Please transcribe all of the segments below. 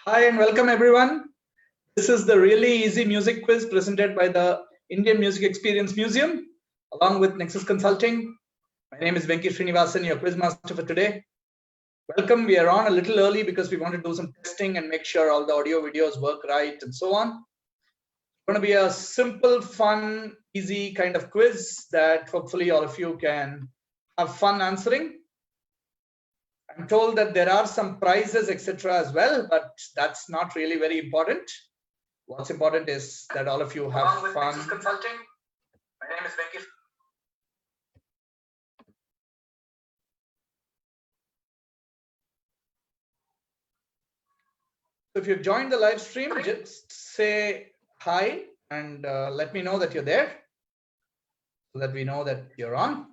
Hi and welcome everyone. This is the really easy music quiz presented by the Indian Music Experience Museum along with Nexus Consulting. My name is Venky Srinivasan, your QuizMaster for today. Welcome. We are on a little early because we want to do some testing and make sure all the audio videos work right and so on. It's going to be a simple, fun, easy kind of quiz that hopefully all of you can have fun answering. I'm told that there are some prizes, etc. as well, but that's not really very important. What's important is that all of you have fun. Consulting. My name is Venky. So if you've joined the live stream, just say hi and let me know that you're there so that we know that you're on.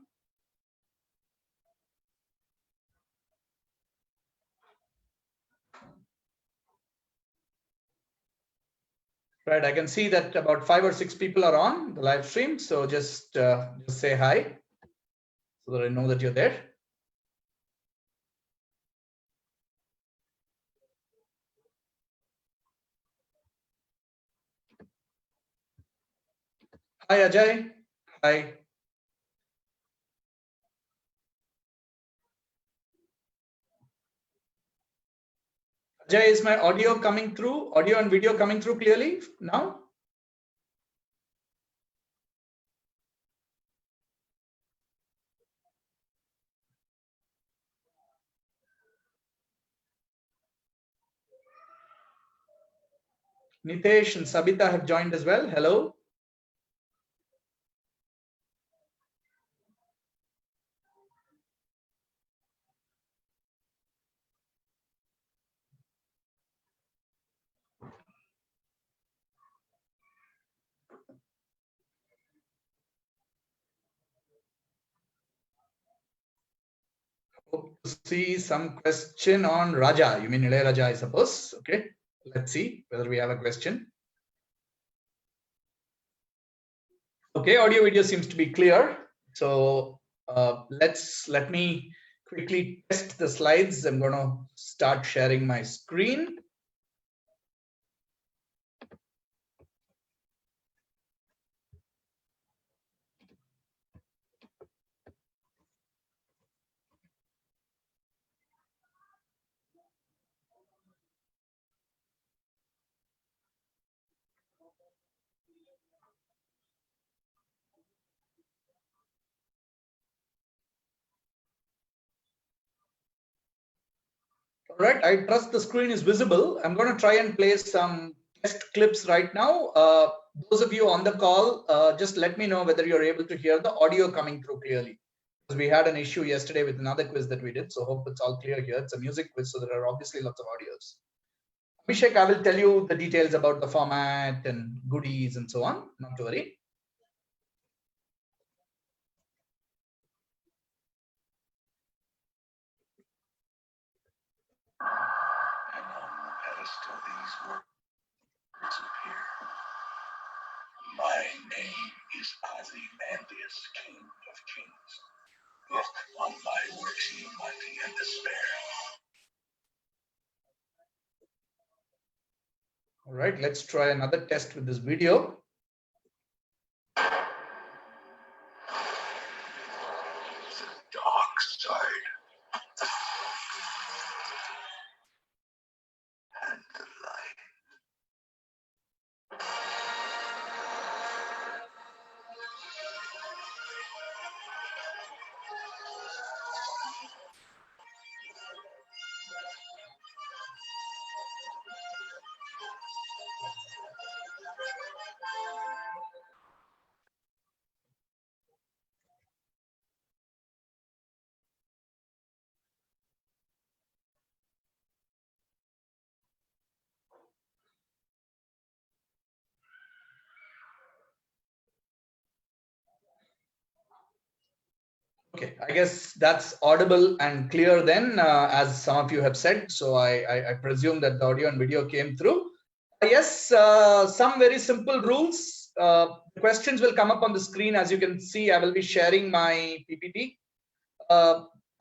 Right, I can see that about 5 or 6 people are on the live stream. So just say hi so that I know that you're there. Hi, Ajay. Hi. Ajay, is my audio coming through? Audio and video coming through clearly now? Nitesh and Sabita have joined as well. Hello. Hope to see some question on Raja. You mean Ilayaraja, I suppose. Okay, let's see whether we have a question. Okay, audio video seems to be clear. So let me quickly test the slides. I'm going to start sharing my screen. All right, I trust the screen is visible. I'm going to try and play some test clips right now. Those of you on the call, just let me know whether you're able to hear the audio coming through clearly. Because we had an issue yesterday with another quiz that we did, so hope it's all clear here. It's a music quiz, so there are obviously lots of audios. Abhishek, I will tell you the details about the format and goodies and so on, not to worry. My name is Ozymandias, King of Kings. Look on my works, ye mighty, and despair. All right, let's try another test with this video. The dark side and the light. Okay, I guess that's audible and clear then, as some of you have said. So I presume that the audio and video came through. Yes, some very simple rules. Questions will come up on the screen. As you can see, I will be sharing my PPT.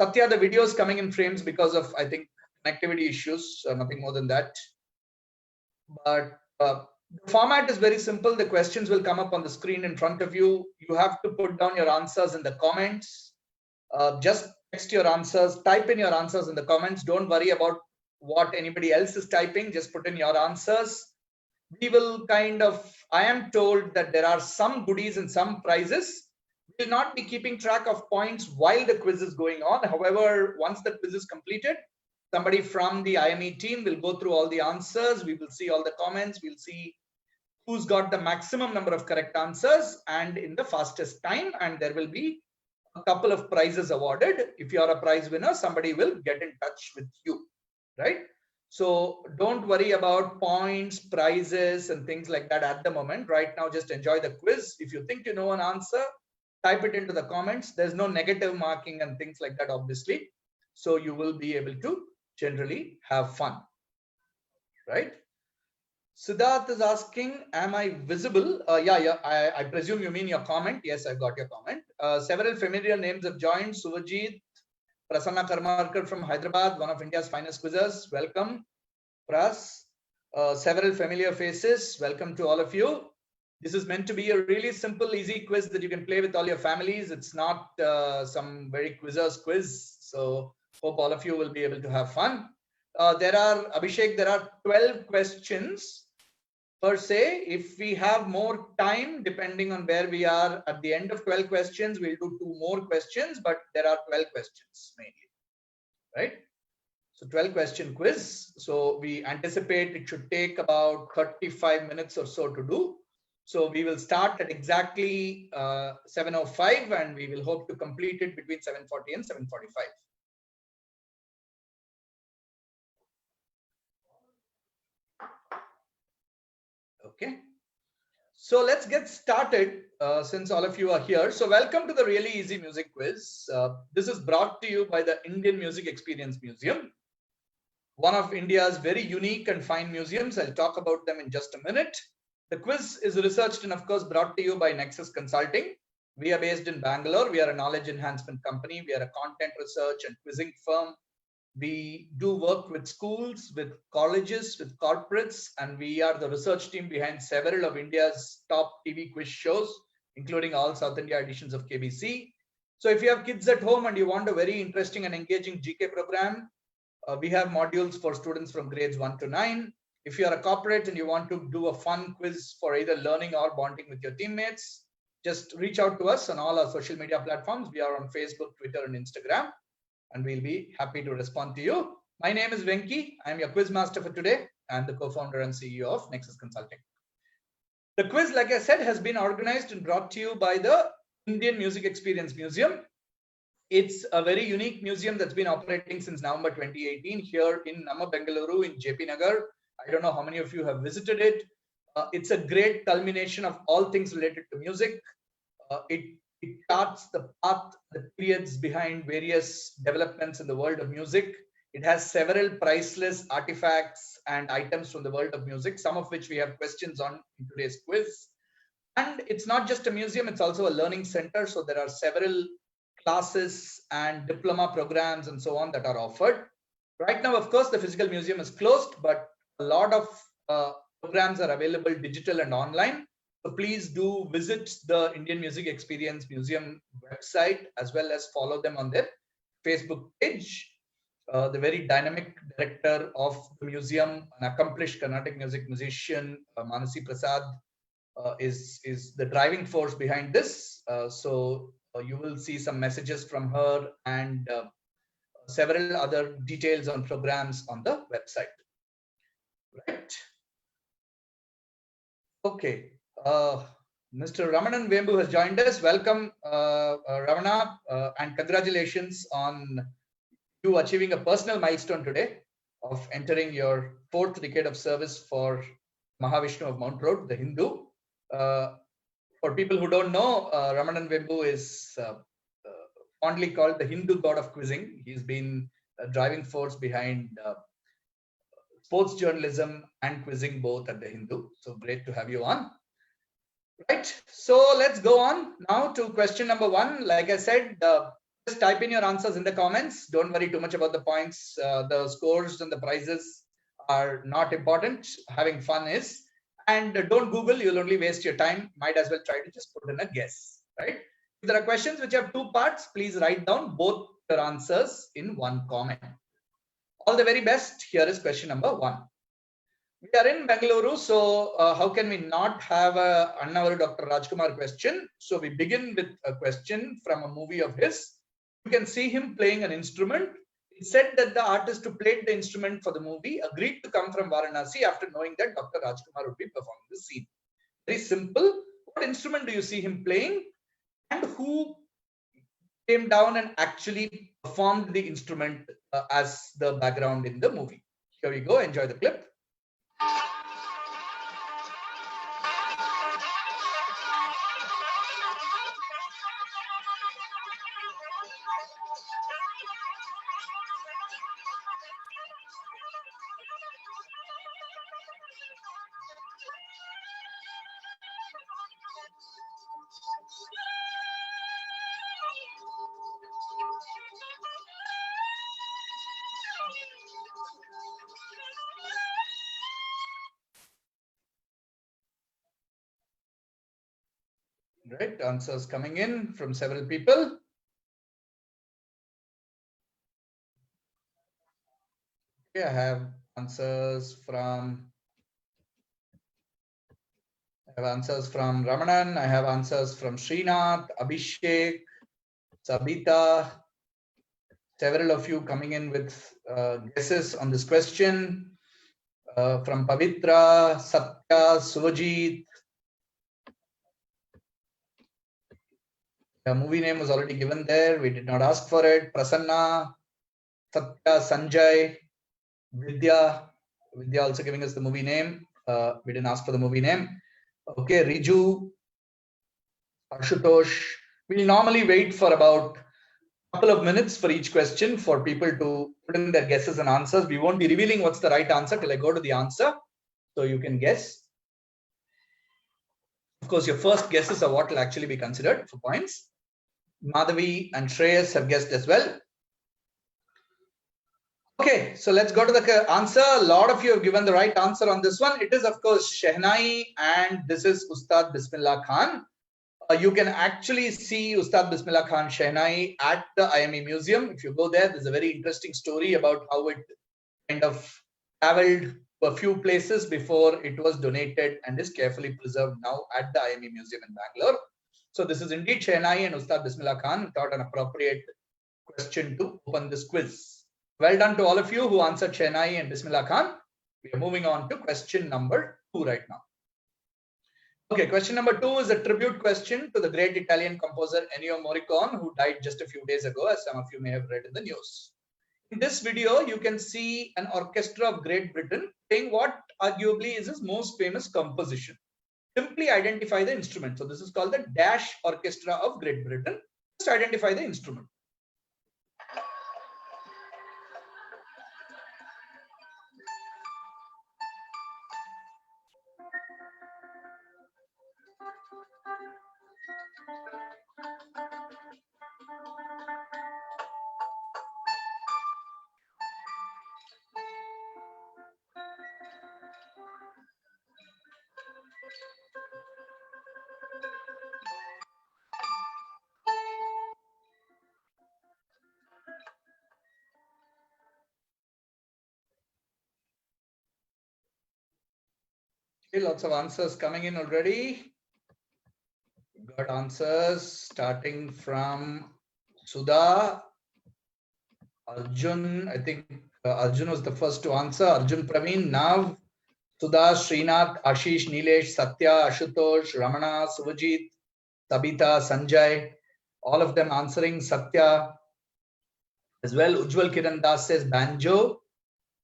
Satya, the video is coming in frames because of, I think, connectivity issues, nothing more than that. But the format is very simple. The questions will come up on the screen in front of you. You have to put down your answers in the comments. Just text your answers, type in your answers in the comments. Don't worry about what anybody else is typing. Just put in your answers. We will I am told that there are some goodies and some prizes. We will not be keeping track of points while the quiz is going on. However, once the quiz is completed, somebody from the IME team will go through all the answers. We will see all the comments. We'll see who's got the maximum number of correct answers and in the fastest time. And there will be a couple of prizes awarded. If you are a prize winner, somebody will get in touch with you, right? So don't worry about points, prizes, and things like that at the moment. Right now, just enjoy the quiz. If you think you know an answer, type it into the comments. There's no negative marking and things like that, obviously. So you will be able to generally have fun, right? Siddharth is asking, am I visible? Yeah, I presume you mean your comment. Yes, I've got your comment. Several familiar names have joined. Suvajit, Prasanna Karmarkar from Hyderabad, one of India's finest quizzers. Welcome, Pras. Several familiar faces. Welcome to all of you. This is meant to be a really simple, easy quiz that you can play with all your families. It's not some very quizzers quiz. So hope all of you will be able to have fun. Abhishek, there are 12 questions per se. If we have more time, depending on where we are at the end of 12 questions, we'll do 2 more questions, but there are 12 questions mainly, right? So 12 question quiz. So we anticipate it should take about 35 minutes or so to do. So we will start at exactly 7:05 and we will hope to complete it between 7:40 and 7:45. Okay. So let's get started since all of you are here. So welcome to the Really Easy Music Quiz. This is brought to you by the Indian Music Experience Museum, one of India's very unique and fine museums. I'll talk about them in just a minute. The quiz is researched and of course brought to you by Nexus Consulting. We are based in Bangalore. We are a knowledge enhancement company. We are a content research and quizzing firm. We do work with schools, with colleges, with corporates, and we are the research team behind several of India's top TV quiz shows, including all South India editions of KBC. So if you have kids at home and you want a very interesting and engaging GK program, we have modules for students from grades 1 to 9. If you are a corporate and you want to do a fun quiz for either learning or bonding with your teammates, just reach out to us on all our social media platforms. We are on Facebook, Twitter, and Instagram, and we'll be happy to respond to you. My name is Venky. I'm your quiz master for today and the co-founder and CEO of Nexus Consulting. The quiz, like I said, has been organized and brought to you by the Indian Music Experience Museum. It's a very unique museum that's been operating since November 2018 here in Namma Bengaluru in JP Nagar. I don't know how many of you have visited it. It's a great culmination of all things related to music. It charts the path, the periods behind various developments in the world of music. It has several priceless artifacts and items from the world of music, some of which we have questions on in today's quiz. And it's not just a museum, it's also a learning center. So there are several classes and diploma programs and so on that are offered. Right now, of course, the physical museum is closed, but a lot of programs are available digital and online. So please do visit the Indian Music Experience Museum website as well as follow them on their Facebook page. The very dynamic director of the museum, an accomplished Carnatic music musician, Manasi Prasad, is the driving force behind this. So you will see some messages from her and several other details on programs on the website. Right. Okay. Mr. Ramanan Vembu has joined us. Welcome, Ravana, and congratulations on you achieving a personal milestone today of entering your 4th decade of service for Mahavishnu of Mount Road, the Hindu. For people who don't know, Ramanan Vembu is fondly called the Hindu god of quizzing. He's been a driving force behind sports journalism and quizzing both at the Hindu. So great to have you on. Right. So let's go on now to question number 1. Like I said, just type in your answers in the comments. Don't worry too much about the points. The scores and the prizes are not important. Having fun is. And don't Google, you'll only waste your time. Might as well try to just put in a guess, right? If there are questions which have two parts, please write down both your answers in one comment. All the very best. Here is question number 1. We are in Bengaluru, so how can we not have a Annavar Dr. Rajkumar question? So we begin with a question from a movie of his. You can see him playing an instrument. It said that the artist who played the instrument for the movie agreed to come from Varanasi after knowing that Dr. Rajkumar would be performing the scene. Very simple. What instrument do you see him playing? And who came down and actually performed the instrument as the background in the movie? Here we go. Enjoy the clip. Right, answers coming in from several people. Okay, I have answers from Ramanan. I have answers from Srinath, Abhishek, Sabita. Several of you coming in with guesses on this question. From Pavitra, Satya, Suvajit. The movie name was already given there. We did not ask for it. Prasanna, Satya, Sanjay, Vidya also giving us the movie name. We didn't ask for the movie name. Okay, Riju, Ashutosh. We'll normally wait for about a couple of minutes for each question for people to put in their guesses and answers. We won't be revealing what's the right answer till I go to the answer, so you can guess. Of course, your first guesses are what will actually be considered for points. Madhavi and Shreyas have guessed as well. Okay, so let's go to the answer. A lot of you have given the right answer on this one. It is, of course, Shehnai, and this is Ustad Bismillah Khan. You can actually see Ustad Bismillah Khan Shehnai at the IME Museum. If you go there, there's a very interesting story about how it kind of traveled a few places before it was donated and is carefully preserved now at the IME Museum in Bangalore. So this is indeed Shehnai and Ustad Bismillah Khan. Thought an appropriate question to open this quiz. Well done to all of you who answered Shehnai and Bismillah Khan. We are moving on to question number 2 right now. Okay, question number 2 is a tribute question to the great Italian composer Ennio Morricone, who died just a few days ago, as some of you may have read in the news. In this video, you can see an orchestra of Great Britain playing what arguably is his most famous composition. Simply identify the instrument. So this is called the Dash Orchestra of Great Britain. Just identify the instrument. Okay, lots of answers coming in already. Got answers starting from Sudha, Arjun. I think Arjun was the first to answer. Arjun Praveen, Nav, Sudha, Srinath, Ashish, Nilesh, Satya, Ashutosh, Ramana, Suvajit, Sabita, Sanjay. All of them answering. Satya as well. Ujjwal Kiran Das says banjo.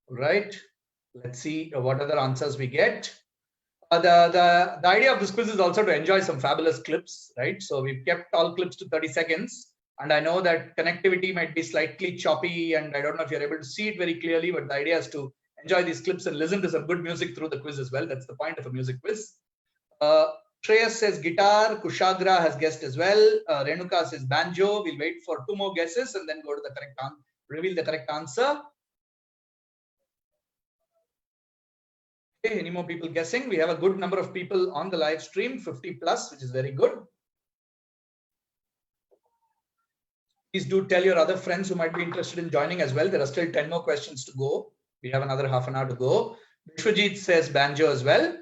Right. Let's see what other answers we get. The idea of this quiz is also to enjoy some fabulous clips, right? So we've kept all clips to 30 seconds. And I know that connectivity might be slightly choppy, and I don't know if you're able to see it very clearly, but the idea is to enjoy these clips and listen to some good music through the quiz as well. That's the point of a music quiz. Shreyas says guitar. Kushagra has guessed as well. Renuka says banjo. We'll wait for 2 more guesses and then go to the correct answer. Reveal the correct answer. Okay, any more people guessing? We have a good number of people on the live stream, 50 plus, which is very good. Please do tell your other friends who might be interested in joining as well. There are still 10 more questions to go. We have another half an hour to go. Vishwajit says banjo as well.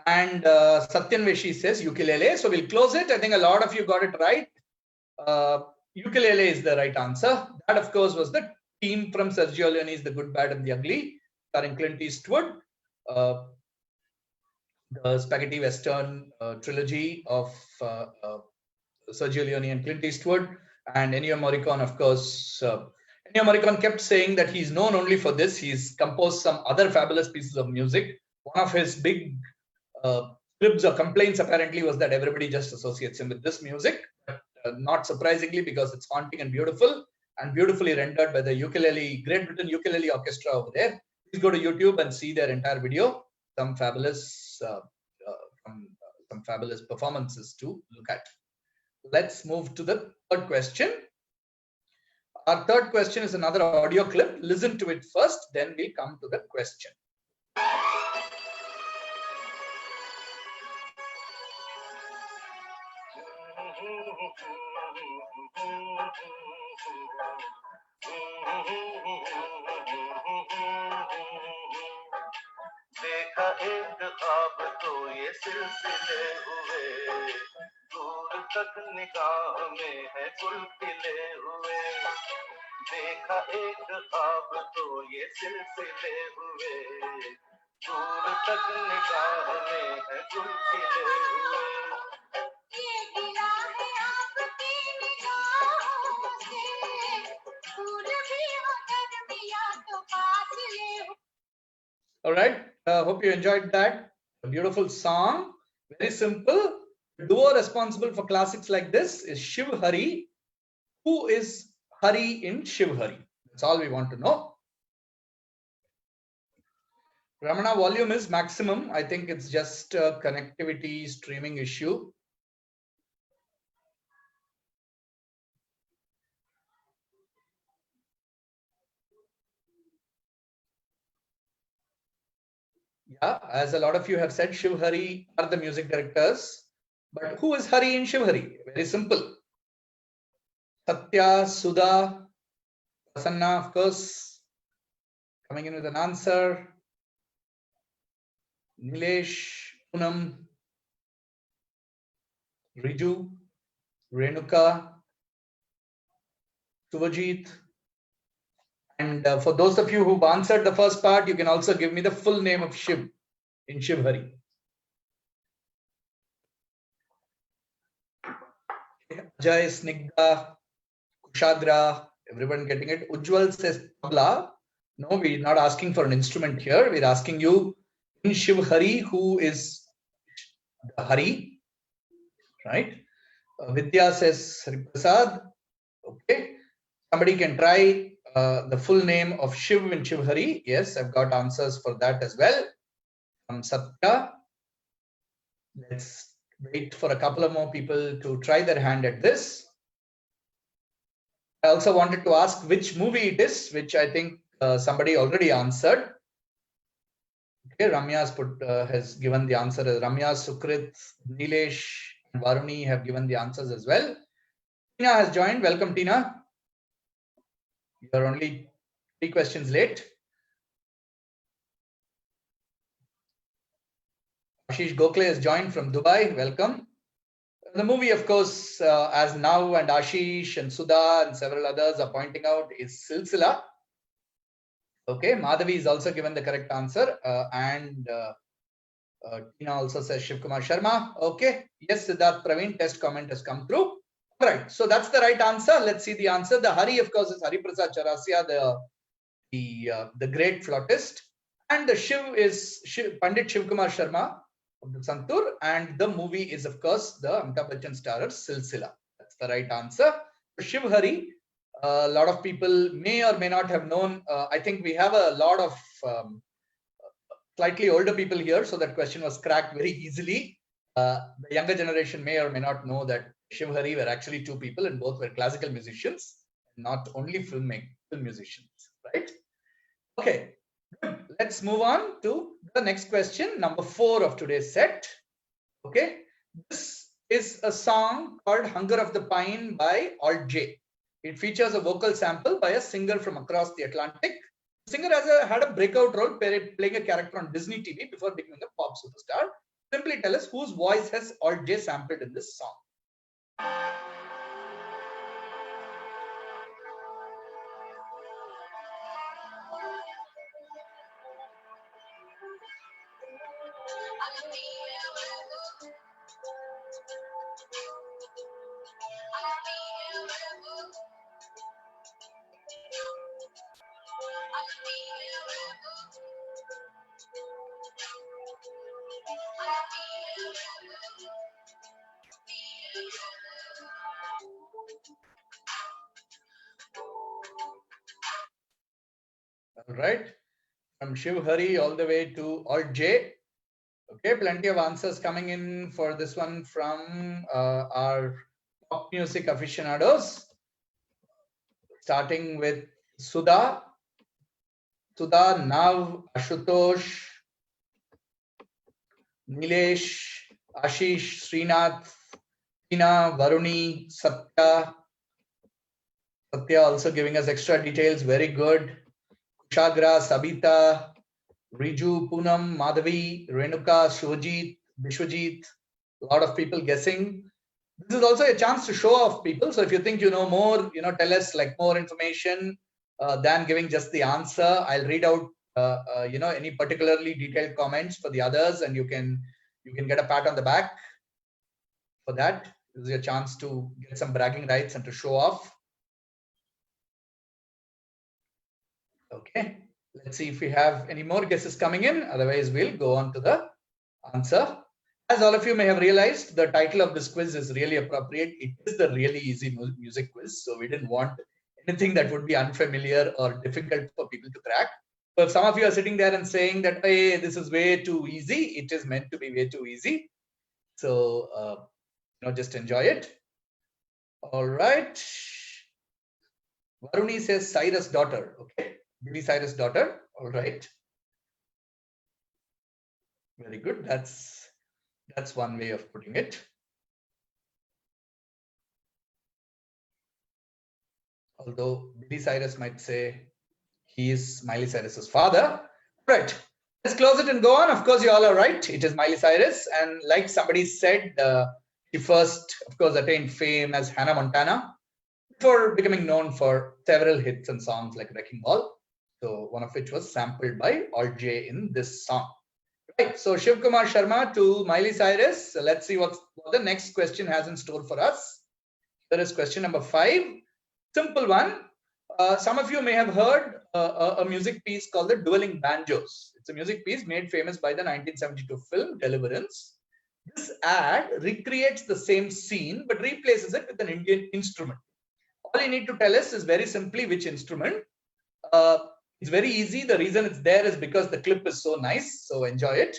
And Satyan Veshi says ukulele. So we'll close it. I think a lot of you got it right. Ukulele is the right answer. That, of course, was the team from Sergio Leone's The Good, Bad and the Ugly, starring Clint Eastwood. The spaghetti western trilogy of Sergio Leone and Clint Eastwood. And Ennio Morricone, of course. Ennio Morricone kept saying that he's known only for this. He's composed some other fabulous pieces of music. One of his big quibs or complaints apparently was that everybody just associates him with this music. Not surprisingly, because it's haunting and beautiful, and beautifully rendered by the Great Britain Ukulele Orchestra over there. Please go to YouTube and see their entire video. Some fabulous performances to look at. Let's move to the third question. Our third question is another audio clip. Listen to it first, then we'll come to the question. देखा एक ख्वाब तो ये सिलसिले हुए, दूर तक निगाह में है गुल खिले हुए। देखा एक ख्वाब तो ये सिलसिले हुए, दूर तक निगाह में है गुल खिले हुए। ये गिरा है आपकी निगाहों से, फूल भी हो गर्मियां तो फासले हो। All right. Hope you enjoyed that. A beautiful song. Very simple. The duo responsible for classics like this is Shiv Hari. Who is Hari in Shiv Hari? That's all we want to know. Ramana, volume is maximum. I think it's just a connectivity streaming issue. Yeah, as a lot of you have said, Shiv Hari are the music directors. But who is Hari in Shiv Hari? Very simple. Satya, Sudha, Prasanna, of course, coming in with an answer. Nilesh, Poonam, Riju, Renuka, Suvajit. And for those of you who've answered the first part, you can also give me the full name of Shiv in Shiv Hari. Jai, Snigdha, Kushagra, everyone getting it? Ujjwal says tabla. No, we're not asking for an instrument here. We're asking you in Shiv Hari, who is the Hari, right? Vidya says Hariprasad. Okay. Somebody can try the full name of Shiv in Shiv Hari. Yes, I've got answers for that as well. From Satya. Let's wait for a couple of more people to try their hand at this. I also wanted to ask which movie it is, which I think somebody already answered. Okay, Ramya has given the answer. Ramya, Sukrit, Nilesh, and Varuni have given the answers as well. Tina has joined. Welcome, Tina. You are only 3 questions late. Ashish Gokhale has joined from Dubai. Welcome. The movie, of course, as Now and Ashish and Sudha and several others are pointing out, is Silsila. Okay, Madhavi is also given the correct answer. And Tina also says Shiv Kumar Sharma. Okay, yes, Siddharth Praveen, test comment has come through. All right, so that's the right answer. Let's see the answer. The Hari, of course, is Hariprasad Chaurasia, the great flautist. And the Shiv is Pandit Shiv Kumar Sharma of the Santur, and the movie is, of course, the Amitabh Bachchan starrer Silsila. That's the right answer. Shiv Hari, a lot of people may or may not have known. I think we have a lot of slightly older people here, so that question was cracked very easily. The younger generation may or may not know that Shiv Hari were actually 2 people, and both were classical musicians, not only film musicians, right? Okay, good. let's move on to the next question, number 4 of today's set. Okay, this is a song called Hunger of the Pine by Alt J. It features a vocal sample by a singer from across the Atlantic. The singer had a breakout role playing a character on Disney TV before becoming a pop superstar. Simply tell us whose voice has Alt J sampled in this song. All right, from Shiv Hari all the way to Alt J. Okay, plenty of answers coming in for this one from our pop music aficionados. Starting with Sudha, Nav, Ashutosh, Nilesh, Ashish, Srinath, Tina, Varuni, Satya. Satya also giving us extra details. Very good. Kushagra, Sabita, Riju, Poonam, Madhavi, Renuka, Shojit, Vishwajit. A lot of people guessing. This is also a chance to show off people. So if you think you know more, tell us like more information than giving just the answer. I'll read out any particularly detailed comments for the others, and you can get a pat on the back for that. This is your chance to get some bragging rights and to show off. Okay, let's see if we have any more guesses coming in. Otherwise, we'll go on to the answer. As all of you may have realized, the title of this quiz is really appropriate. It is the really easy music quiz. So we didn't want anything that would be unfamiliar or difficult for people to crack. So if some of you are sitting there and saying that, hey, this is way too easy, it is meant to be way too easy. So, just enjoy it. All right. Varuni says Cyrus' daughter. Okay. Billy Cyrus' daughter. All right. Very good. That's one way of putting it. Although Billy Cyrus might say he is Miley Cyrus's father. Right. Let's close it and go on. Of course, you all are right. It is Miley Cyrus. And like somebody said, she first, of course, attained fame as Hannah Montana before becoming known for several hits and songs like Wrecking Ball. So one of which was sampled by Alt J in this song. Right. So Shiv Kumar Sharma to Miley Cyrus. So let's see what the next question has in store for us. There is question number 5. Simple one. Some of you may have heard a music piece called The Dueling Banjos. It's a music piece made famous by the 1972 film Deliverance. This ad recreates the same scene but replaces it with an Indian instrument. All you need to tell us is very simply which instrument. It's very easy. The reason it's there is because the clip is so nice. So enjoy it.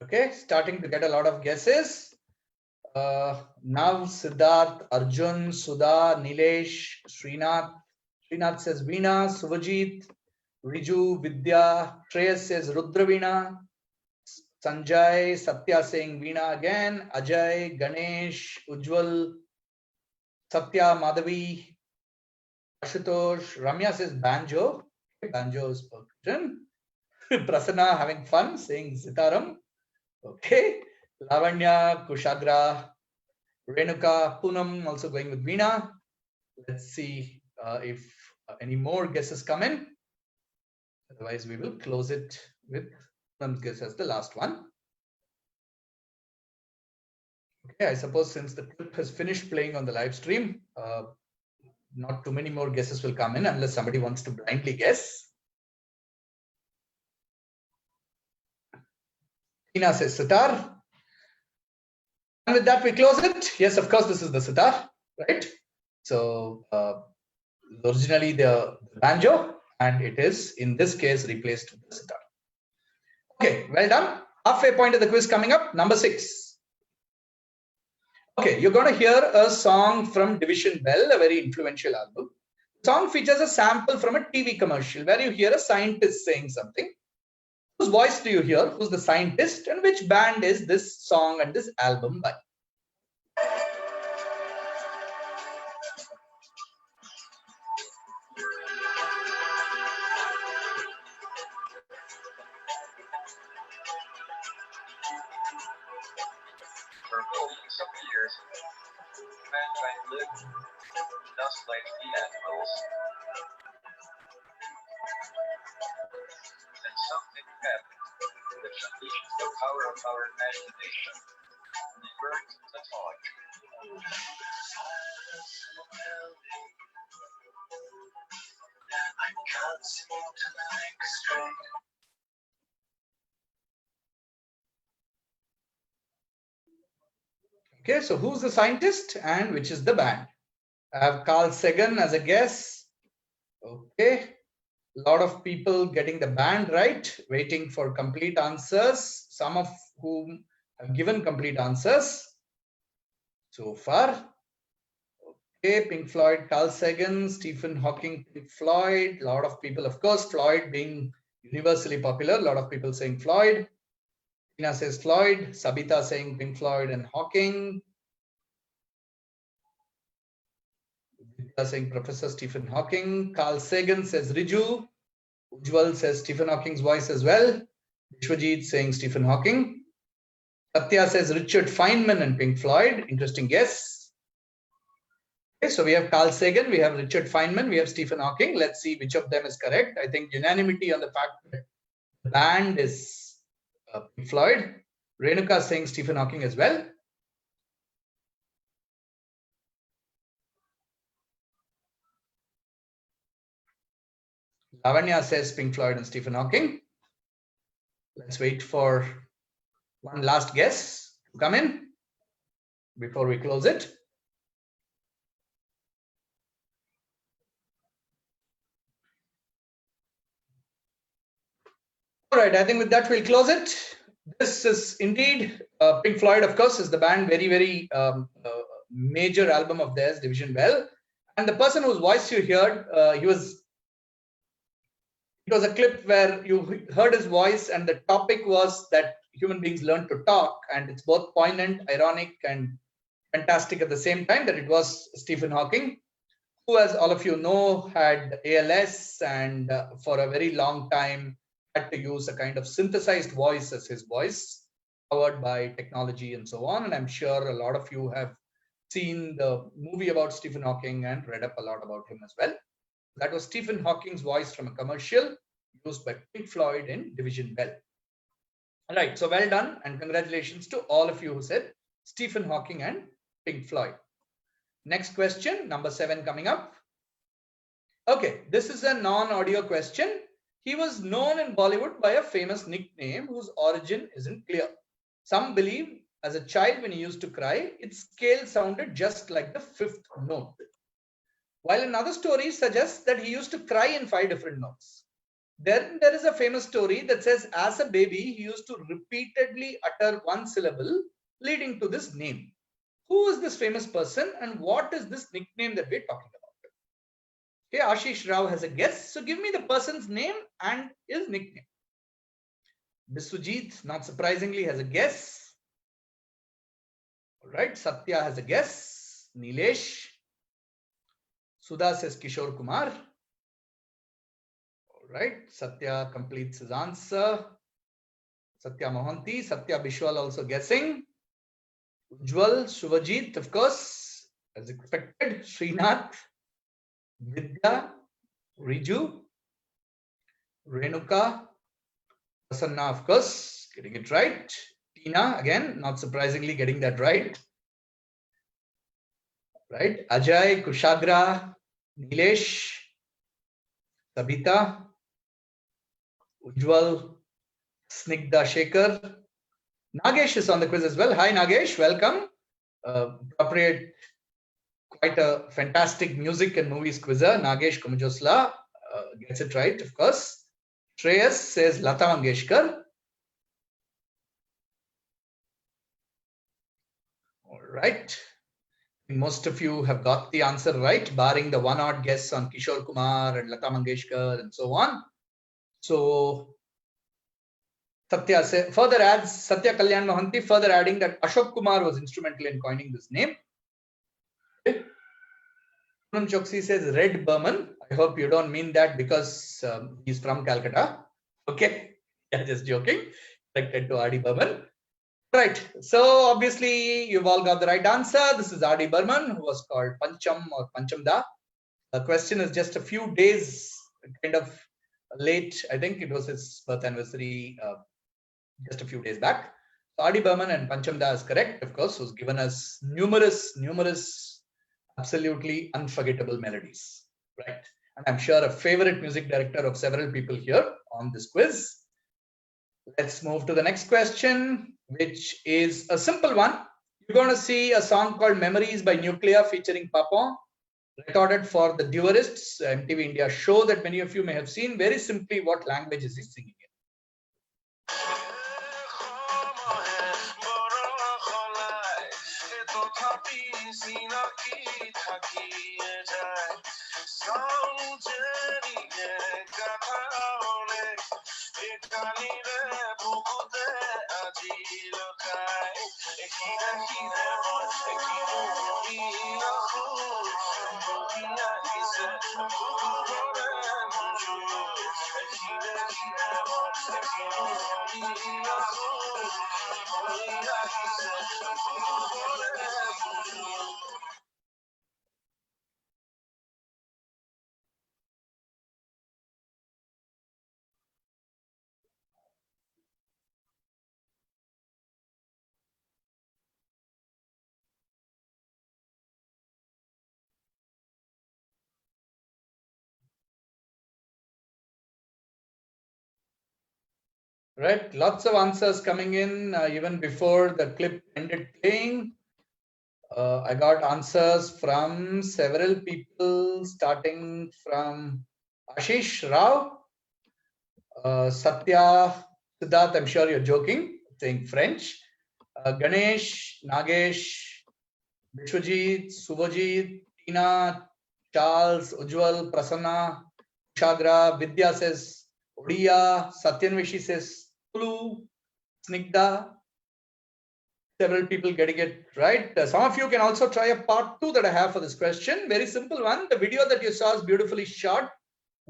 Okay, starting to get a lot of guesses. Nav, Siddharth, Arjun, Sudha, Nilesh, Srinath. Srinath says Veena, Suvajit, Riju, Vidya. Shreyas says Rudraveena. Sanjay, Satya saying Veena again. Ajay, Ganesh, Ujjwal, Satya, Madhavi, Ashutosh. Ramya says Banjo. Banjo is percussion. Prasanna having fun, saying Sitaram. Okay. Lavanya, Kushagra, Renuka, Poonam also going with Veena. Let's see if any more guesses come in. Otherwise, we will close it with Poonam's guess as the last one. Okay, I suppose since the clip has finished playing on the live stream, not too many more guesses will come in unless somebody wants to blindly guess. Tina says sitar. And with that, we close it. Yes, of course, this is the sitar, right? So originally the banjo, and it is in this case replaced with the sitar. Okay, well done. Halfway point of the quiz coming up. Number 6. Okay, you're going to hear a song from Division Bell, a very influential album. The song features a sample from a TV commercial where you hear a scientist saying something. Whose voice do you hear? Who's the scientist? And which band is this song and this album by? For millions of years, mankind lived just like the animals. And something happened which unleashed the power of our imagination. We learned to talk. I can't seem to think straight. Okay, so who's the scientist and which is the band? I have Carl Sagan as a guess. Okay, a lot of people getting the band right, waiting for complete answers. Some of whom have given complete answers so far. Okay, Pink Floyd, Carl Sagan, Stephen Hawking, Pink Floyd. A lot of people, of course, Floyd being universally popular. A lot of people saying Floyd. Tina says Floyd. Sabita saying Pink Floyd and Hawking. Vidya saying Professor Stephen Hawking. Carl Sagan says Riju. Ujjwal says Stephen Hawking's voice as well. Vishwajit saying Stephen Hawking. Satya says Richard Feynman and Pink Floyd. Interesting guess. Okay, so we have Carl Sagan, we have Richard Feynman, we have Stephen Hawking. Let's see which of them is correct. I think unanimity on the fact that the band is Pink Floyd. Renuka saying Stephen Hawking as well. Lavanya says Pink Floyd and Stephen Hawking. Let's wait for one last guess to come in before we close it. All right, I think with that we'll close it. This is indeed Pink Floyd, of course, is the band, very major album of theirs, Division Bell. And the person whose voice you heard, it was a clip where you heard his voice, and the topic was that human beings learn to talk, and it's both poignant, ironic, and fantastic at the same time that it was Stephen Hawking, who, as all of you know, had ALS and for a very long time had to use a kind of synthesized voice as his voice, powered by technology and so on. And I'm sure a lot of you have seen the movie about Stephen Hawking and read up a lot about him as well. That was Stephen Hawking's voice from a commercial used by Pink Floyd in Division Bell. All right, so well done and congratulations to all of you who said Stephen Hawking and Pink Floyd. Next question, number 7 coming up. Okay, this is a non-audio question. He was known in Bollywood by a famous nickname whose origin isn't clear. Some believe as a child when he used to cry, its scale sounded just like the 5th note. While another story suggests that he used to cry in 5 different notes. Then there is a famous story that says as a baby, he used to repeatedly utter one syllable, leading to this name. Who is this famous person and what is this nickname that we're talking about? Okay, Ashish Rao has a guess. So give me the person's name and his nickname. Biswajit, not surprisingly, has a guess. All right, Satya has a guess. Nilesh. Sudha says Kishore Kumar. All Right. Satya completes his answer. Satya Mohanty. Satya Bishwal also guessing. Ujjwal, Shuvajit, of course, as expected. Srinath, Vidya, Riju, Renuka, Prasanna, of course, getting it right. Tina, again, not surprisingly, getting that right. Right. Ajay, Kushagra, Nilesh, Sabita, Ujjwal, Snigdha Shekhar. Nagesh is on the quiz as well. Hi, Nagesh. Welcome. Appropriate, quite a fantastic music and movies quizzer. Nagesh Kumajosla gets it right, of course. Shreyas says Lata Mangeshkar. All right. Most of you have got the answer right, barring the one odd guess on Kishore Kumar and Lata Mangeshkar and so on. So Satya further adds, Satya Kalyan Mohanty further adding that Ashok Kumar was instrumental in coining this name. Okay. Choksi says Red Burman. I hope you don't mean that because he's from Calcutta. Okay, yeah, just joking. Connected to R.D. Burman. Right. So obviously you've all got the right answer. This is R.D. Burman, who was called Pancham or Panchamda. The question is just a few days kind of late. I think it was his birth anniversary just a few days back. So R.D. Burman and Panchamda is correct, of course, who's given us numerous absolutely unforgettable melodies. Right. And I'm sure a favorite music director of several people here on this quiz. Let's move to the next question, which is a simple one. You're going to see a song called Memories by Nuclear featuring Papon, recorded for the Duerists MTV India show that many of you may have seen. Very simply, what language is he singing in? Right, lots of answers coming in even before the clip ended playing. I got answers from several people, starting from Ashish Rao, Satya, Siddharth, I'm sure you're joking, saying French, Ganesh, Nagesh, Vishwajit, Subhajit, Tina, Charles, Ujjwal, Prasanna, Shagra, Vidya says Odia, Satyanvishi says Tulu, Snigdha. Several people getting it right. Some of you can also try a part 2 that I have for this question. Very simple one. The video that you saw is beautifully shot.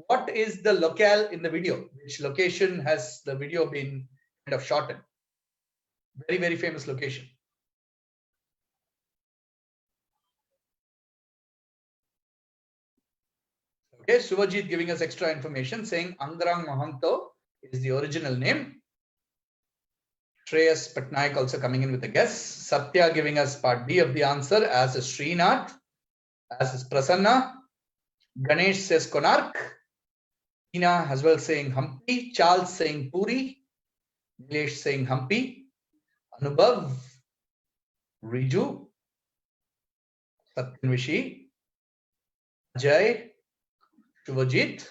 What is the locale in the video? Which location has the video been kind of shot in? Very famous location. Okay, Subhajit giving us extra information saying Angrang Mahanto is the original name. Shreyas Patnaik also coming in with a guess. Satya giving us part B of the answer, as is Srinath, as is Prasanna. Ganesh says Konark. Tina as well saying Hampi. Charles saying Puri. Nilesh saying Hampi. Anubhav. Riju. Satyanvishi. Ajay. Shuvajit.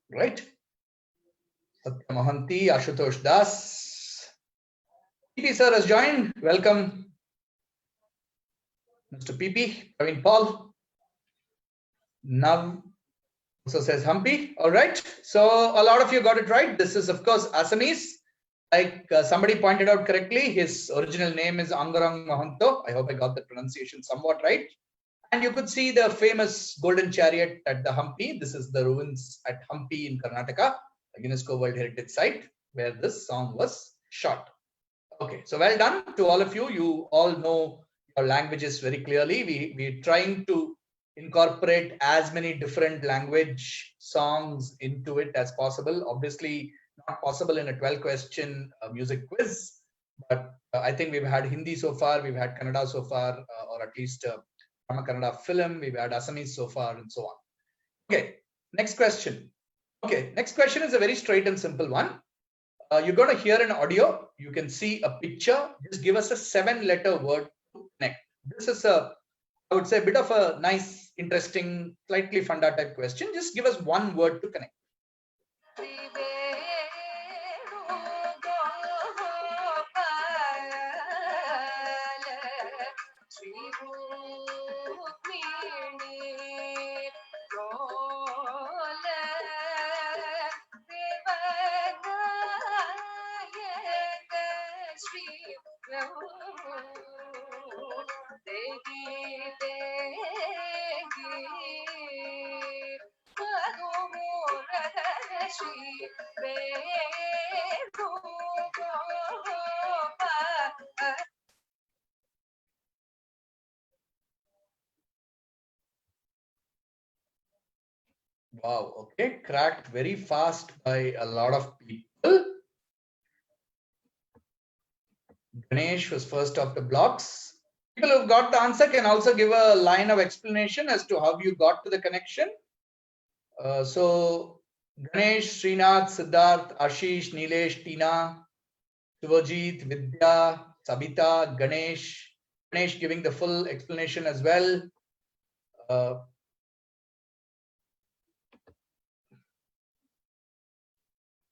Right. Satya Mohanty. Ashutosh Das. PP sir has joined. Welcome, Mr. PP. Praveen Paul. Nav also says Hampi. All right. So a lot of you got it right. This is, of course, Assamese. Like somebody pointed out correctly, his original name is Angarang Mahanto. I hope I got the pronunciation somewhat right. And you could see the famous golden chariot at the Hampi. This is the ruins at Hampi in Karnataka, a UNESCO World Heritage Site, where this song was shot. Okay, so well done to all of you. You all know your languages very clearly. We're trying to incorporate as many different language songs into it as possible. Obviously, not possible in a 12-question music quiz, but I think we've had Hindi so far, we've had Kannada so far, or at least from a Kannada film, we've had Assamese so far, and so on. Okay, next question. Okay, next question is a very straight and simple one. You're going to hear an audio. You can see a picture. Just give us a 7-letter word to connect. This is I would say, a bit of a nice, interesting, slightly funda type question. Just give us one word to connect. Wow, okay, cracked very fast by a lot of people. Ganesh was first of the blocks. People who've got the answer can also give a line of explanation as to how you got to the connection. So Ganesh, Srinath, Siddharth, Ashish, Nilesh, Tina, Shivajit, Vidya, Sabita, Ganesh giving the full explanation as well.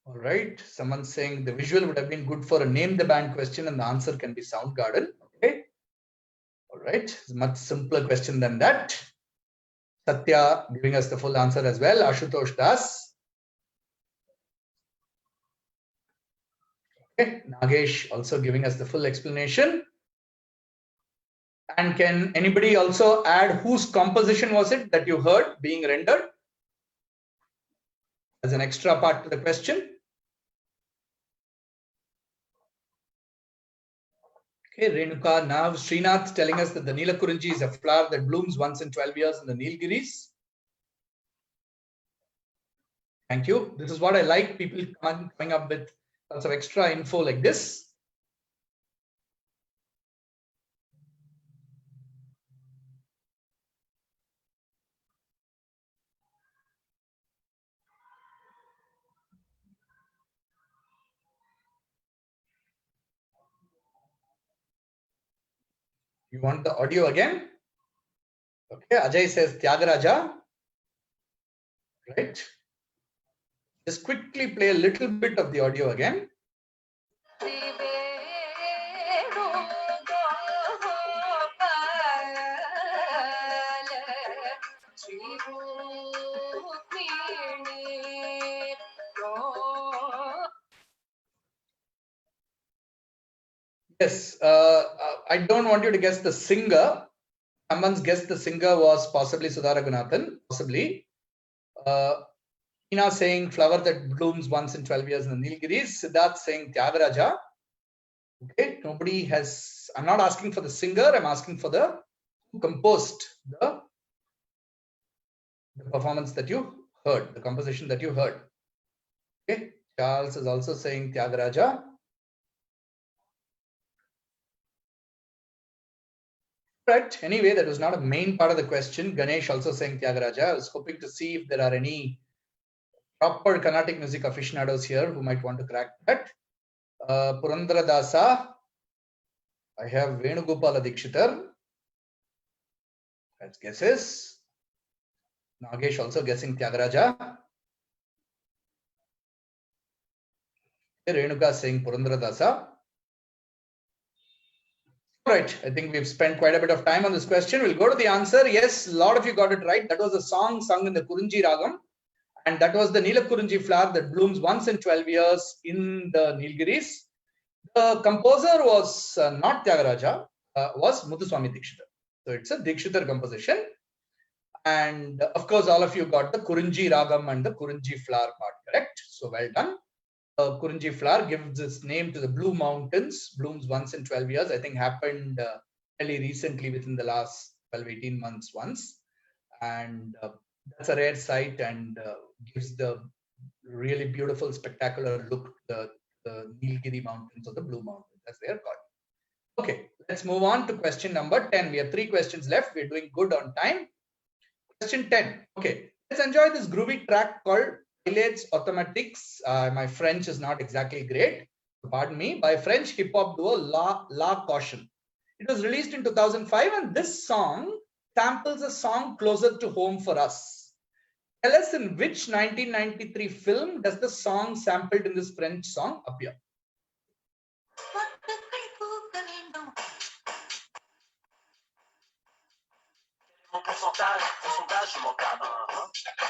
All right, someone's saying the visual would have been good for a name the band question and the answer can be Soundgarden. Okay. All right, it's a much simpler question than that. Satya giving us the full answer as well. Ashutosh Das. Okay, Nagesh also giving us the full explanation. And can anybody also add whose composition was it that you heard being rendered as an extra part to the question? Okay, Renuka. Now Srinath telling us that the Neelakurunji is a flower that blooms once in 12 years in the Nilgiris. Thank you. This is what I like, people coming up with lots of extra info like this. You want the audio again? Okay, Ajay says Tyagaraja. Right. Just quickly play a little bit of the audio again. Yes, I don't want you to guess the singer. Someone's guessed the singer was possibly Sudha Raghunathan, possibly. Ina saying flower that blooms once in 12 years in the Nilgiris. Siddharth saying Tyagaraja. Okay, nobody has. I'm not asking for the singer. I'm asking for the who composed the performance that you heard, the composition that you heard. Okay, Charles is also saying Tyagaraja. Right. Anyway, that was not a main part of the question. Ganesh also saying Tyagaraja. I was hoping to see if there are any proper Carnatic music aficionados here who might want to crack that. Purandara Dasa. I have Venugopala Dikshitar. That's guesses. Nagesh also guessing Tyagaraja. Renuka saying Purandara Dasa. Right, I think we've spent quite a bit of time on this question. We'll go to the answer. Yes, a lot of you got it right. That was a song sung in the Kurunji Ragam. And that was the Neelakurunji flower that blooms once in 12 years in the Nilgiris. The composer was not Tyagaraja, was Muthuswami Dikshitar. So it's a Dikshitar composition. And of course, all of you got the Kurunji Ragam and the Kurunji flower part correct. So well done. Kurunji flower gives its name to the Blue Mountains, blooms once in 12 years. I think happened fairly recently within the last 12, 18 months once. And that's a rare sight and gives the really beautiful, spectacular look to the Nilgiri Mountains or the Blue Mountains as they are called. Okay, let's move on to question number 10. We have 3 questions left. We're doing good on time. Question 10. Okay, let's enjoy this groovy track called Pilates Automatics. My French is not exactly great, pardon me, by French hip hop duo La Caution. It was released in 2005, and this song samples a song closer to home for us. Tell us in which 1993 film does the song sampled in this French song appear? Mon pourcentage, je m'en tape,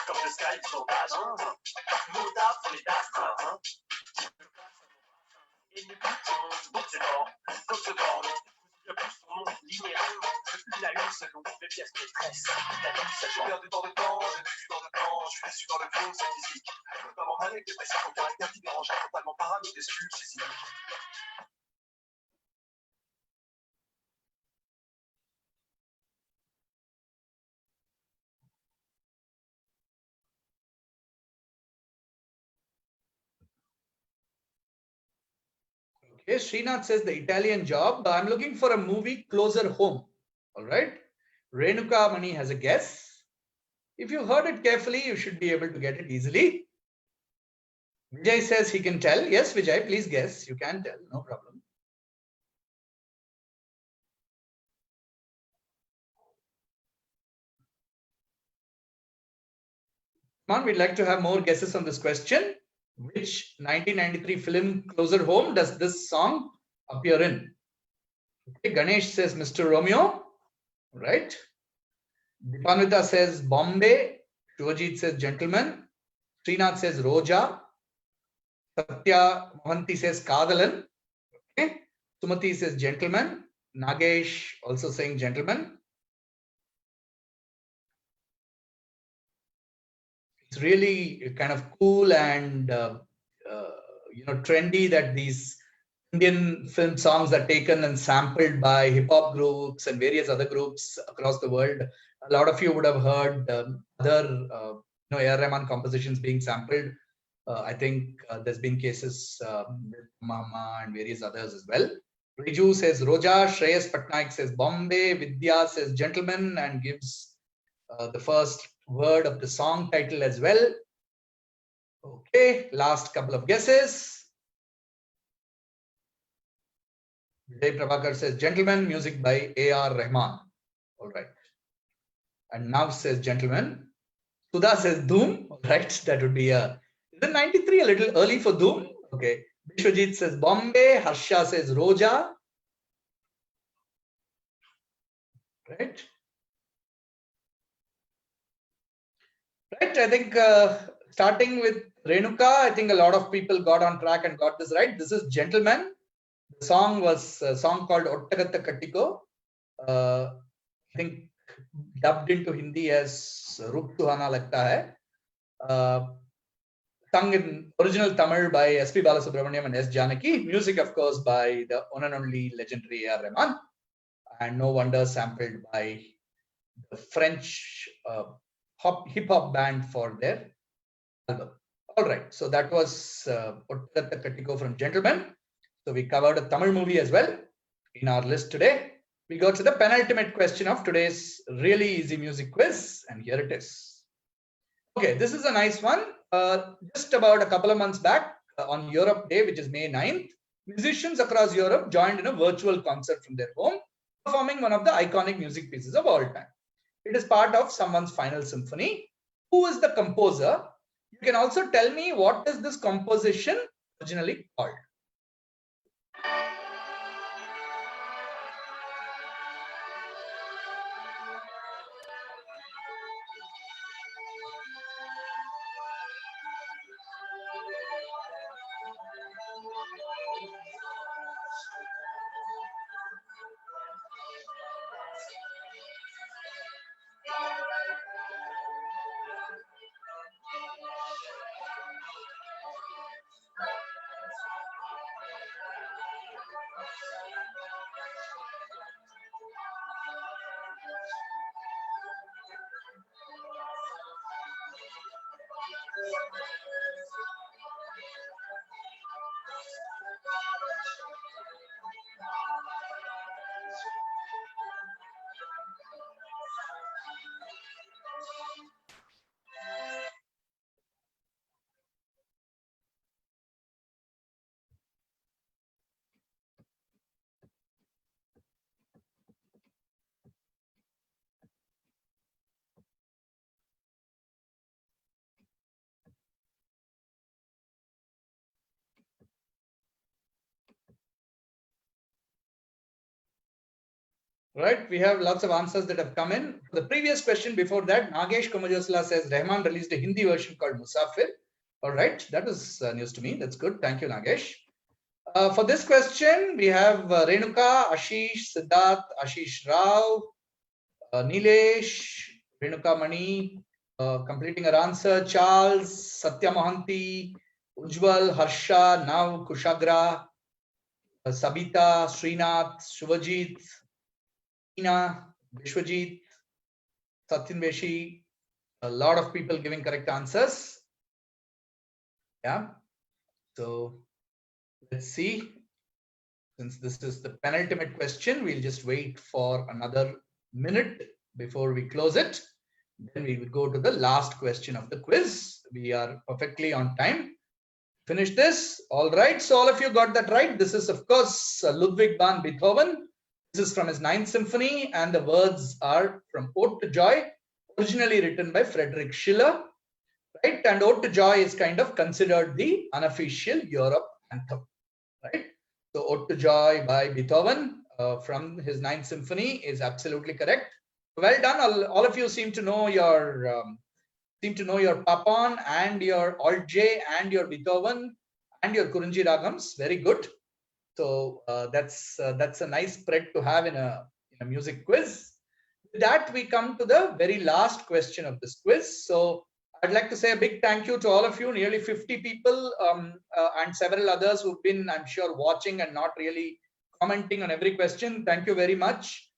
comme le sky du sauvage, motard pour les dastres, et ne plus ton bon c'est mort, comme ce bord, le plus son nom, linéaire, la lune selon les pièces maîtresses, la lune selon. J'ai perdu tant de temps, je suis dans le temps, je suis déçu dans le fond, c'est physique, pas m'en aller, dépression, ton caractère qui dérange, totalement parano, déçu, c'est cynique. Okay, Srinath says the Italian Job. I'm looking for a movie closer home. All right. Renuka Mani has a guess. If you heard it carefully, you should be able to get it easily. Vijay says he can tell. Yes, Vijay, please guess. You can tell, no problem. Come on, we'd like to have more guesses on this question. Which 1993 film Closer Home does this song appear in? Okay, Ganesh says Mr. Romeo, right? Dipanvita says Bombay. Shivajit says Gentleman. Srinath says Roja. Satya Mohanty says Kadalan. Okay. Sumati says Gentleman. Nagesh also saying Gentleman. It's really kind of cool and trendy that these Indian film songs are taken and sampled by hip hop groups and various other groups across the world. A lot of you would have heard other A.R. Rahman compositions being sampled. I think there's been cases with Mama and various others as well. Riju says Roja, Shreyas Patnaik says Bombay, Vidya says Gentleman and gives the first word of the song title as well. Okay, last couple of guesses. Vijay Prabhakar says Gentleman, music by A.R. Rahman. All right. And Nav says Gentleman. Sudha says Doom. All right. That would be is it 93 a little early for Doom? Okay. Vishwajit says Bombay. Harsha says Roja. Right. Right. I think starting with Renuka, I think a lot of people got on track and got this right. This is Gentleman. The song was a song called Ottagatta Kattiko. I think dubbed into Hindi as Rup Tuhana Lagta Hai. Sung in original Tamil by S.P. Balasubramaniam and S. Janaki. Music, of course, by the one and only legendary A.R. Rahman. And no wonder sampled by the French hip hop band for their album. All right. So that was Ottagatta Kattiko from Gentleman. So we covered a Tamil movie as well in our list today. We got to the penultimate question of today's really easy music quiz, and here it is. Okay, this is a nice one. Just about a couple of months back on Europe Day, which is May 9th, musicians across Europe joined in a virtual concert from their home, performing one of the iconic music pieces of all time. It is part of someone's final symphony. Who is the composer? You can also tell me what is this composition originally called? Right, we have lots of answers that have come in. The previous question before that, Nagesh Komajosla says Rahman released a Hindi version called Musafir. All right, that was news to me. That's good. Thank you, Nagesh. For this question, we have Renuka, Ashish, Siddharth, Ashish Rao, Nilesh, Renuka Mani, completing her answer, Charles, Satya Mohanty, Ujwal, Harsha, Nav, Kushagra, Sabita, Srinath, Shubhajit, Ina, Vishwajit, Satyan Veshi, a lot of people giving correct answers. Yeah. So let's see. Since this is the penultimate question, we'll just wait for another minute before we close it. Then we will go to the last question of the quiz. We are perfectly on time. Finish this. All right. So all of you got that right. This is, of course, Ludwig van Beethoven. This is from his 9th Symphony, and the words are from Ode to Joy, originally written by Friedrich Schiller. Right? And Ode to Joy is kind of considered the unofficial Europe anthem. Right? So Ode to Joy by Beethoven from his 9th Symphony is absolutely correct. Well done. All of you seem to know your Papon and your Alt J and your Beethoven and your Kurunji Ragams. Very good. So that's a nice spread to have in a music quiz. With that, we come to the very last question of this quiz. So I'd like to say a big thank you to all of you, nearly 50 people and several others who've been, I'm sure, watching and not really commenting on every question. Thank you very much.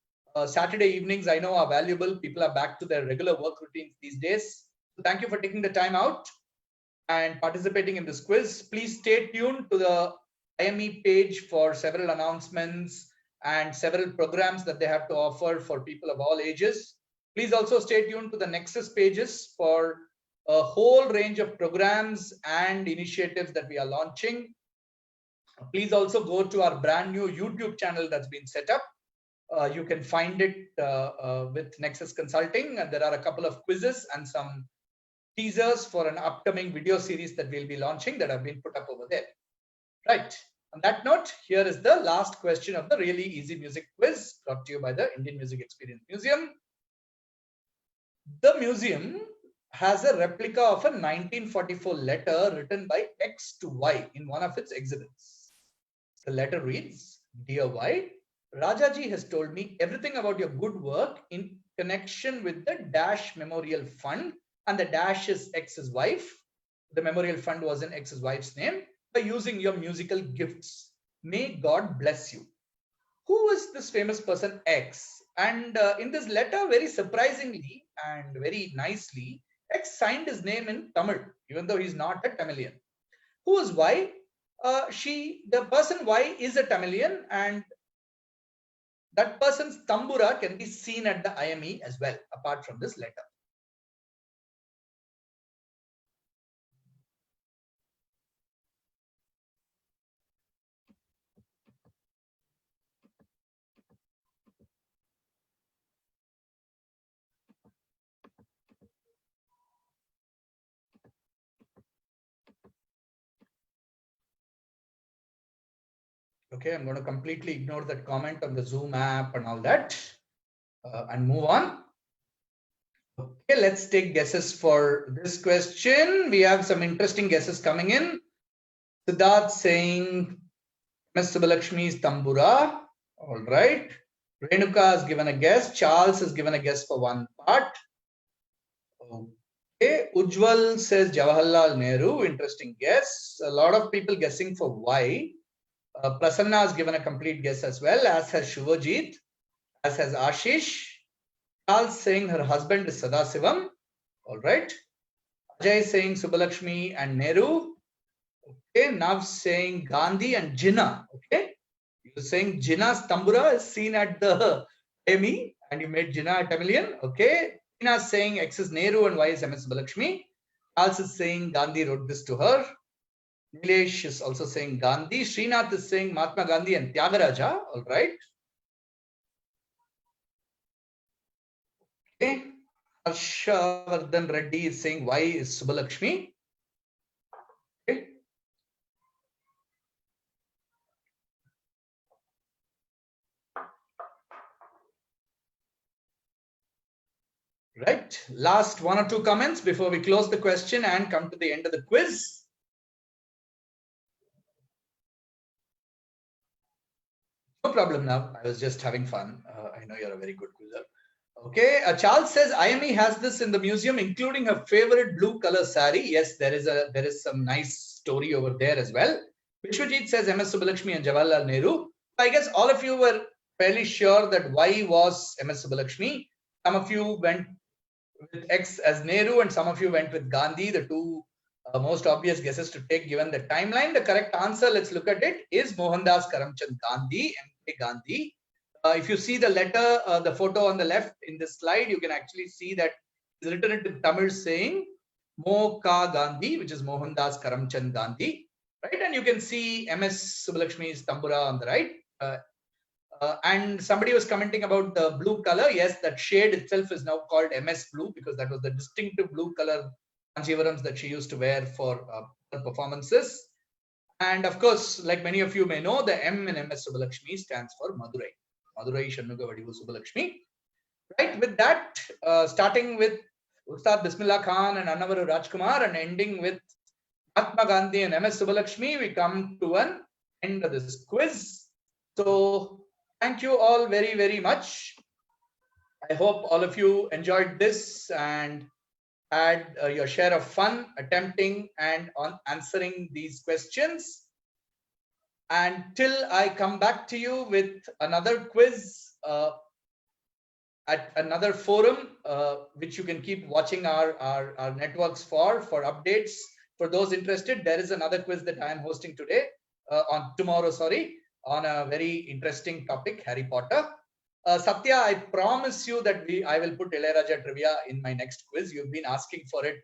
Saturday evenings, I know, are valuable. People are back to their regular work routines these days. So thank you for taking the time out and participating in this quiz. Please stay tuned to the IME page for several announcements and several programs that they have to offer for people of all ages. Please also stay tuned to the Nexus pages for a whole range of programs and initiatives that we are launching. Please also go to our brand new YouTube channel that's been set up. You can find it with Nexus Consulting, and there are a couple of quizzes and some teasers for an upcoming video series that we'll be launching that have been put up over there. Right. On that note, here is the last question of the really easy music quiz brought to you by the Indian Music Experience Museum. The museum has a replica of a 1944 letter written by X to Y in one of its exhibits. The letter reads, "Dear Y, Rajaji has told me everything about your good work in connection with the Dash Memorial Fund, and the Dash is X's wife. The Memorial Fund was in X's wife's name, by using your musical gifts. May God bless you." Who is this famous person X? And in this letter, very surprisingly and very nicely, X signed his name in Tamil, even though he's not a Tamilian. Who is Y? The person Y is a Tamilian, and that person's tambura can be seen at the IME as well, apart from this letter. Okay, I'm going to completely ignore that comment on the Zoom app and all that and move on. Okay, let's take guesses for this question. We have some interesting guesses coming in. Siddharth saying Ms. Subbalakshmi's Tambura. All right. Renuka has given a guess. Charles has given a guess for one part. Okay. Ujwal says Jawaharlal Nehru. Interesting guess. A lot of people guessing for Y. Prasanna has given a complete guess as well, as has Shubhajit, as has Ashish. Charles saying her husband is Sadasivam. All right. Ajay is saying Subbalakshmi and Nehru. Okay, Nav saying Gandhi and Jinnah. Okay, you're saying Jinnah's tambura is seen at the Amy, and you made Jinnah a Tamilian. Okay, Tina is saying X is Nehru and Y is MS Subbalakshmi. Charles is saying Gandhi wrote this to her. Nilesh is also saying Gandhi. Srinath is saying Mahatma Gandhi and Tyagaraja. All right. Okay. Harshavardhan Reddy is saying Y is Subbalakshmi. Okay. Right. Last one or two comments before we close the question and come to the end of the quiz. No problem now. I was just having fun. I know you're a very good quizzer. Okay. Charles says IME has this in the museum, including her favorite blue color sari. Yes, there is some nice story over there as well. Vishwajit says MS Subbalakshmi and Jawaharlal Nehru. I guess all of you were fairly sure that Y was MS Subbalakshmi. Some of you went with X as Nehru, and some of you went with Gandhi, the two most obvious guesses to take given the timeline. The correct answer, let's look at it, is Mohandas Karamchand Gandhi, M.K. Gandhi. If you see the letter, the photo on the left in this slide, you can actually see that it's written in Tamil saying Mo Ka Gandhi, which is Mohandas Karamchand Gandhi, right? And you can see MS Subbalakshmi's tambura on the right. And somebody was commenting about the blue color. Yes, that shade itself is now called MS Blue because that was the distinctive blue color Kanjivarams that she used to wear for performances. And of course, like many of you may know, the M in MS Subbalakshmi stands for Madurai. Madurai Shanmuga Vadivu Subbalakshmi. Right, with that, starting with Ustad Bismillah Khan and Annavaru Rajkumar and ending with Mahatma Gandhi and MS Subbalakshmi, we come to an end of this quiz. So thank you all very, very much. I hope all of you enjoyed this and had your share of fun attempting and on answering these questions. And till I come back to you with another quiz at another forum, which you can keep watching our networks for updates. For those interested, there is another quiz that I am hosting today, tomorrow, on a very interesting topic, Harry Potter. Satya, I promise you that I will put Ilayaraja trivia in my next quiz. You've been asking for it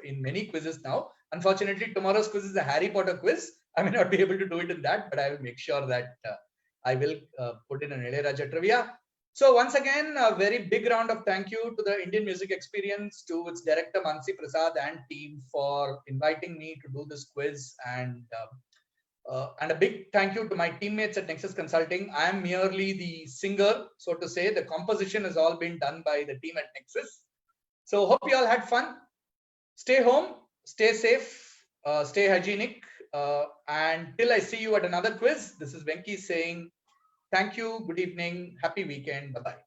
in many quizzes now. Unfortunately, tomorrow's quiz is a Harry Potter quiz. I may not be able to do it in that, but I will make sure that I will put in an Ilayaraja trivia. So once again, a very big round of thank you to the Indian Music Experience, to its director Mansi Prasad and team for inviting me to do this quiz, and a big thank you to my teammates at Nexus Consulting. I am merely the singer, so to say. The composition has all been done by the team at Nexus. So hope you all had fun. Stay home, stay safe, stay hygienic, and till I see you at another quiz, this is Venky saying thank you, good evening, happy weekend, bye-bye.